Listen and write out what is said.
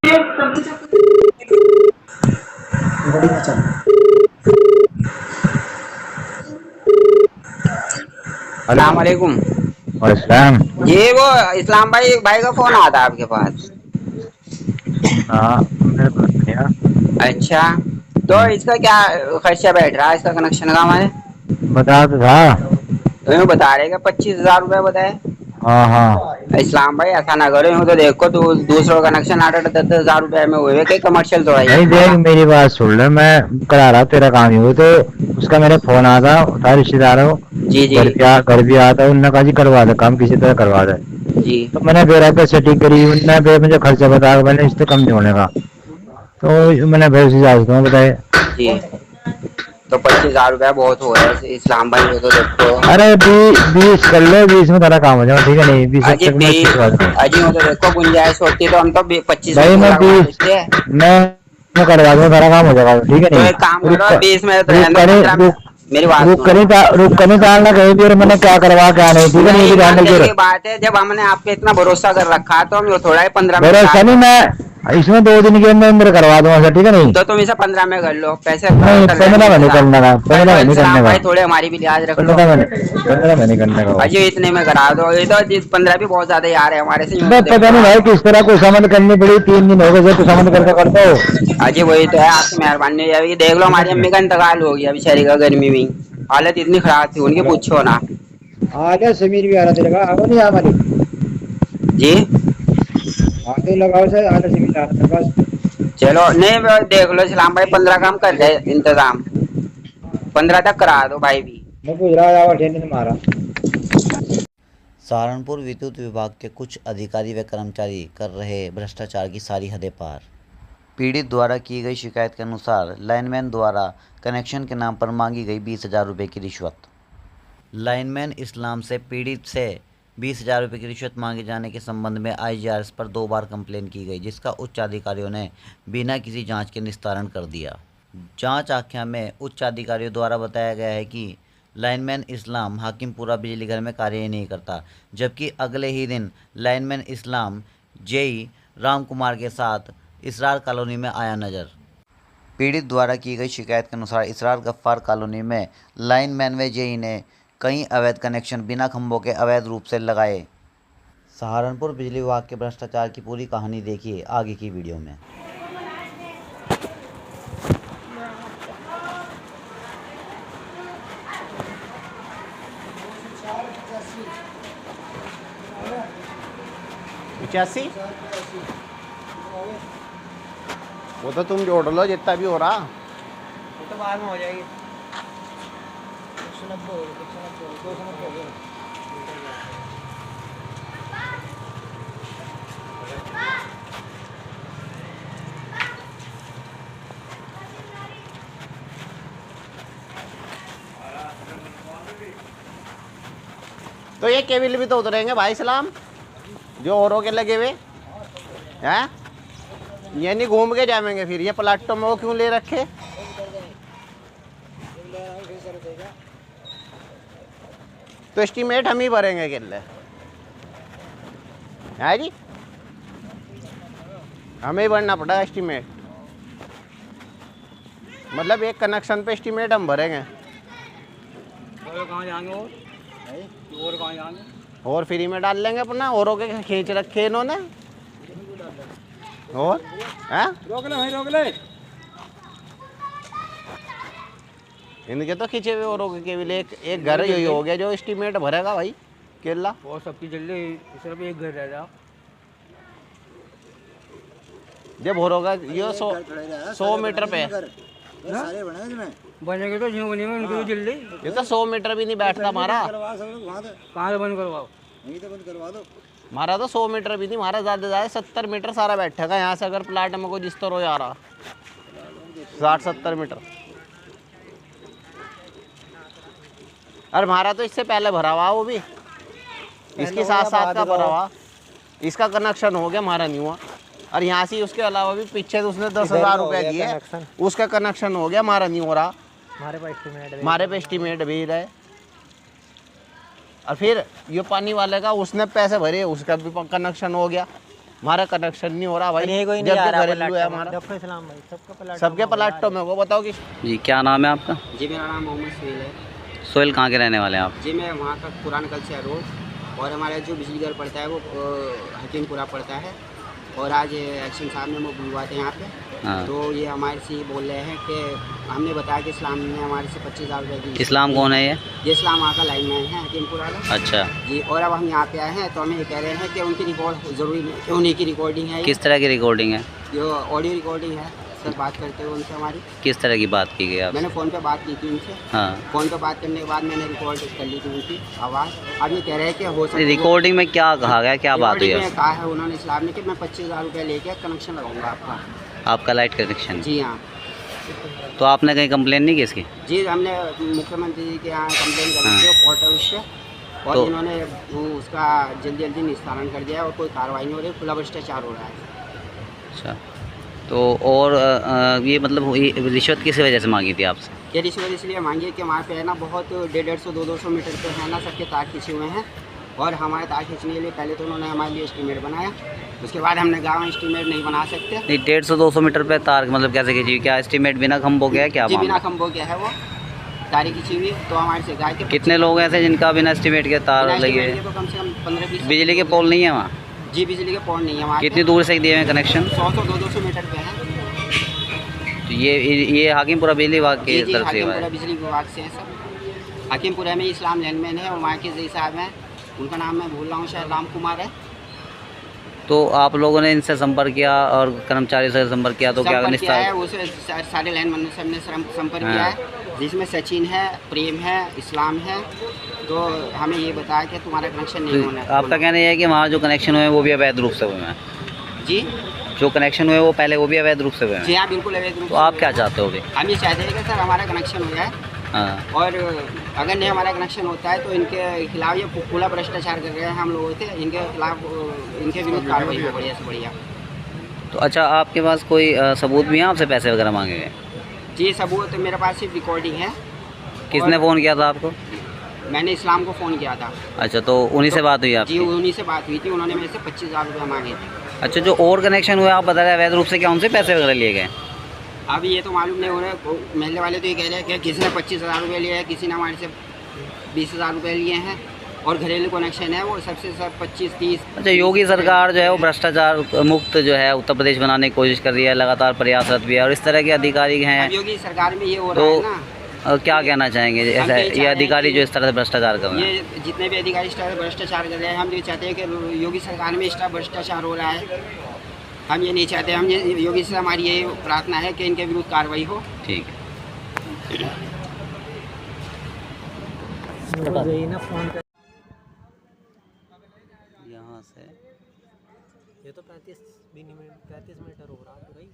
अस्सलाम वालेकुम। अस्सलाम। ये वो इस्लाम भाई का फोन आता है आपके पास? हाँ, मेरे पास भैया। अच्छा, तो इसका क्या खर्चा बैठ रहा है इसका कनेक्शन का हमारे? बता तो था। तो यूँ बता रहे 25,000 रुपये बताए। हाँ हाँ। इस्लाम भाई ऐसा ना करो, यूँ तो देखो तू दूसरों का कनेक्शन 8-10 हज़ार रुपये में हुए कई कमर्शियल थोड़ा ही है नहीं देख, हमारा। मेरी बात सुन ले। मैं करा रहा तेरा काम ही हो तो उसका मेरे फोन आता था, रिश्तेदार हो। जी जी घर भी आता, उन्होंने कहा जी करवा दे काम, किसी तरह करवा दे। जी तो मैंने बेरा पे सेटिंग करी, उनने फिर मुझे खर्चा बताया, मैंने इससे कम नहीं होने का। तो मैंने फिर उसी हिसाब से बताए। जी। तो 25,000 रुपया बहुत हो रहा है इस्लाम भाई, वो तो देखो। अरे 20 कर लो, 20 में तेरा काम हो जाएगा, ठीक है? नहीं 20 अजी तक मैं बी अच्छी करवा दूंगा। अजी वो तो देखो गुंजाइश होती तो हम तो 25 में भाई क्यों मैं लगवा 20 देते हैं। मैं करवा दूंगा, सारा काम हो जाएगा, ठीक है? तो नहीं एक काम रुक करो, 20 में तो रुक रहने दो, कर 15 में। रुक मेरी बात सुनो। रुक कर नहीं डालना कहीं भी, और मैंने क्या करवा क्या नहीं, ठीक है? नहीं ये नहीं भी ध्यान मान रखिए। लेने की बात है, जब हमने आपके इतना भरोसा कर रखा है तो हम ये थोड़ा ही 15 में भरोसा निकाल नहीं, लो। मैं इसमें 2 दिन के अंदर करवा दूंगा सर, ठीक है? नहीं तो तुम इसे 15 में कर लो, पैसे नहीं कर लेना 15 में नहीं इंतजाम। करने का, कर लो 15 में नहीं करने इंतजाम का, भाई, थोड़े हमारी भी लिहाज रख लो। 15 में नहीं करने का वो। अजी इतने में करा दो, ये तो 15 भी बहुत ज्यादा यार है हमारे से, यूं मैं तो पता देखो नहीं भाई आप। किस तरह कुछ समझ करनी पड़ी, 3 दिन हो गए कुछ समझ करके करता हो। अजी वही तो है, आपकी मेहरबानी है। अभी देख लो हमारी अम्मी का इंतकाल हो गया बेचारी का, गर्मी में हालत इतनी खराब थी उनकी, पूछो ना। आ गया समीर भी आ रहा तेरे का, आओ नहीं हमारी जी आगे लगाओ सर, आगे समीर आ रहा मेरे पास। चलो, नहीं वो देख लो इस्लाम भाई, 15 काम कर रहे इंतजाम, 15 तक करा दो भाई भी। मैं पूछ रहा था ठेने से मारा। सहारनपुर विद्युत विभाग के कुछ अधिकारी व कर्मचारी कर रहे भ्रष्टाचार की सारी हदें पार। पीड़ित द्वारा की गई शिकायत के अनुसार लाइनमैन द्वारा कनेक्शन के नाम पर मांगी गई 20,000 रुपये की रिश्वत। लाइनमैन इस्लाम से पीड़ित से 20,000 रुपये की रिश्वत मांगे जाने के संबंध में IGRS पर 2 बार कंप्लेन की गई, जिसका उच्च अधिकारियों ने बिना किसी जांच के निस्तारण कर दिया। जांच आख्या में उच्च अधिकारियों द्वारा बताया गया है कि लाइनमैन इस्लाम हाकिमपुरा बिजली घर में कार्य नहीं करता, जबकि अगले ही दिन लाइनमैन इस्लाम जेई राम कुमार के साथ इसरार कॉलोनी में आया नजर। पीड़ित द्वारा की गई शिकायत के अनुसार इसरार गफ्फार कॉलोनी में लाइनमैन व जेई ने कई अवैध कनेक्शन बिना खंभों के अवैध रूप से लगाए। सहारनपुर बिजली विभाग के भ्रष्टाचार की पूरी कहानी देखिए आगे की वीडियो में। पचासी वो तो तुम जोड़ लो जितना भी हो रहा, वो तो बाद में हो जाएगी। 190 290 हो गया। तो ये केबिल भी तो उतरेंगे भाई सलाम, जो औरों के लगे हुए हैं। ये नहीं घूम के जाएंगे फिर, ये प्लाटो में वो क्यों ले रखे? तो एस्टीमेट हम ही भरेंगे किले है जी, हमें ही भरना पड़ा एस्टीमेट। मतलब एक कनेक्शन पे एस्टीमेट हम भरेंगे। कहाँ जाएंगे और कहाँ जाएंगे? और फ्री में डाल लेंगे अपना, औरों के खींच रखे इन्होंने। और हैं रोक ले भाई, रोक ले। इनके तो खींचे हुए औरों के केवल एक घर यही हो गया जो एस्टीमेट भरेगा भाई केला। और सबकी जल्दी सिर्फ एक घर रह जा। जब होगा ये 100 मीटर पे सारे बनेंगे तो जिन बनेंगे उनकी तो जल्दी। ये तो 100 मीटर भी नहीं बैठता हमारा। कहाँ से बंद करवाओ? यहीं तो बंद करवा दो। हमारा तो 100 मीटर भी नहीं, हमारा ज़्यादा ज़्यादा 70 मीटर सारा बैठेगा यहाँ से, अगर प्लाट में कोई जिस तरह हो जा रहा 60-70 मीटर। अरे हमारा तो इससे पहले भरा हुआ वो भी, इसके साथ साथ का भरा हुआ, इसका कनेक्शन हो गया, हमारा नहीं हुआ। और यहाँ से उसके अलावा भी पीछे तो उसने 10,000 रुपये दिए, उसका कनेक्शन हो गया, हमारा नहीं हो रहा। हमारे पे एस्टीमेट भी रहे। और फिर ये पानी वाले का उसने पैसे भरे, उसका भी कनेक्शन हो गया। हमारा कनेक्शन नहीं हो रहा भाई। नहीं कोई नहीं जबकि आ रहा घरेलू है हमारा। डॉक्टर इस्लाम भाई सबके प्लेटफॉर्म है वो बताओ कि जी क्या नाम है आपका? जी मेरा नाम मोहम्मद सुहेल है। सोहेल कहाँ के रहने वाले हैं आप? जी मैं वहाँ का पुराना कलसिया रोड और हमारा जो बिजली घर पड़ता है वो हकीमपुरा पड़ता है। और आज एक्शन साहब ने वो बुलवाए थे यहाँ पे। हाँ। तो ये हमारे से बोल रहे हैं कि हमने बताया कि इस्लाम ने हमारे से 25,000 रुपये दी। इस्लाम कौन है ये? ये इस्लाम वहाँ का लाइन मैन है हकीमपुरा का। अच्छा, जी और अब हम यहाँ पे आए हैं तो हमें ये कह रहे हैं कि उनकी रिकॉर्ड ज़रूरी नहीं कि उन्हीं की रिकॉर्डिंग है। किस तरह की रिकॉर्डिंग है? जो ऑडियो रिकॉर्डिंग है सर बात करते हुए उनसे हमारी। किस तरह की बात की गई आप? मैंने फ़ोन पे बात की थी उनसे। हाँ, फ़ोन पे बात करने के बाद मैंने रिकॉर्ड कर ली थी उनकी आवाज़। अब ये कह रहे हैं कि हो सकता है रिकॉर्डिंग में क्या कहा गया, क्या बात हुई रिकॉर्डिंग है? में कहा है उन्होंने इस्लाम ने कि मैं 25,000 रुपये लेके कनेक्शन लगाऊंगा आपका। आपका लाइट कनेक्शन? जी हाँ। तो आपने कहीं कंप्लेन नहीं की इसकी? जी हमने मुख्यमंत्री जी के यहाँ कंप्लेन करी थी कोर्ट है उस पर। और तो- इन्होंने वो उसका जल्दी जल्दी निस्तारण कर दिया और कोई कार्रवाई नहीं हो रही, खुला भ्रष्टाचार हो रहा है। अच्छा, तो और ये मतलब ये रिश्वत किस वजह से मांगी थी आपसे? ये रिश्वत इसलिए मांगी है कि वहाँ पे है ना बहुत 150-200 मीटर पे है ना सबके तार खींचे हुए हैं। और हमारे तार खींचने के लिए पहले तो उन्होंने हमारे लिए एस्टीमेट बनाया, उसके बाद हमने गाँव एस्टीमेट नहीं बना सकते। नहीं, 150-200 मीटर पे तार मतलब कैसे खींची हुई? क्या एस्टीमेट बिना खंभों के है क्या जी बिना मामला? खंभों के है वो तारी खींची हुई। तो हमारे से गाय के कितने लोग ऐसे जिनका बिना एस्टीमेट के तार बिना लगे estimate हुए? के तो कम से कम 15-20 बिजली के पोल नहीं है वहाँ? जी बिजली के पोल नहीं है वहाँ। कितनी दूर से दिए हुए कनेक्शन? 100-200 मीटर पे है। तो ये हाकिमपुरा बिजली विभाग की जी तरफ से हुआ हाकिमपुरा है? बिजली विभाग से है सर। हाकिमपुरा में इस्लाम लैंडमैन है और वहाँ के जई साहब हैं, उनका नाम मैं भूल रहा हूँ, शायद राम कुमार है। तो आप लोगों ने इनसे संपर्क किया और कर्मचारी से संपर्क किया तो क्या संपर्क किया है, निस्तार? उसे सारे लैंडमैन से हमने संपर्क हाँ। किया है, जिसमें सचिन है, प्रेम है, इस्लाम है। तो हमें ये बताया कि तुम्हारा कनेक्शन नहीं होना है। आपका कहना यह है कि वहाँ जो कनेक्शन हुए हैं वो भी अवैध रूप से हुए हैं? जी जो कनेक्शन हुए वो पहले वो भी अवैध रूप से हुए जी हैं? हाँ बिल्कुल अवैध रूप तो से आप हुए क्या हैं। चाहते हो? हम ये चाहते हैं कि सर हमारा कनेक्शन हो जाए। हाँ, और अगर नहीं हमारा कनेक्शन होता है तो इनके खिलाफ ये खुला भ्रष्टाचार कर रहे हैं हम लोगों से, इनके खिलाफ इनके विरुद्ध कार्रवाई हो बढ़िया से बढ़िया। तो अच्छा, आपके पास कोई सबूत भी है आपसे पैसे वगैरह मांगे गए? जी सबूत मेरे पास सिर्फ रिकॉर्डिंग है। किसने फ़ोन किया था आपको? मैंने इस्लाम को फ़ोन किया था। अच्छा, तो उन्हीं से बात हुई जी आपकी? उन्हीं से बात हुई थी, उन्होंने मेरे से 25,000 रुपये मांगे थे। अच्छा, जो और कनेक्शन हुए आप बता रहे हैं अवैध रूप से, क्या उनसे पैसे वगैरह लिए गए? अब ये तो मालूम नहीं हो रहा है, महल्ले वाले तो ये कह रहे हैं कि किसी ने 25,000 रुपये लिए हैं, किसी ने हमारे से 20,000 रुपये लिए हैं। और घरेलू कनेक्शन है वो सबसे सब 25-30। अच्छा, योगी सरकार जो है वो भ्रष्टाचार मुक्त जो है उत्तर प्रदेश बनाने की कोशिश कर रही है, लगातार प्रयासरत भी है और इस तरह के अधिकारी हैं। अब योगी सरकार में ये हो रहा तो है ना, क्या कहना चाहेंगे हम ऐसा तो ये चाह ये रहे अधिकारी हैं जो इस तरह से भ्रष्टाचार कर रहे हैं? ये जितने भी अधिकारी इस तरह भ्रष्टाचार कर रहे हैं, हम ये चाहते हैं कि योगी सरकार में इस तरह भ्रष्टाचार हो रहा है, हम ये नहीं चाहते। हम ये योगी से हमारी ये प्रार्थना है कि इनके विरुद्ध कार्रवाई हो। ठीक है। यहाँ से ये तो 35 मिनट हो रहा है भाई।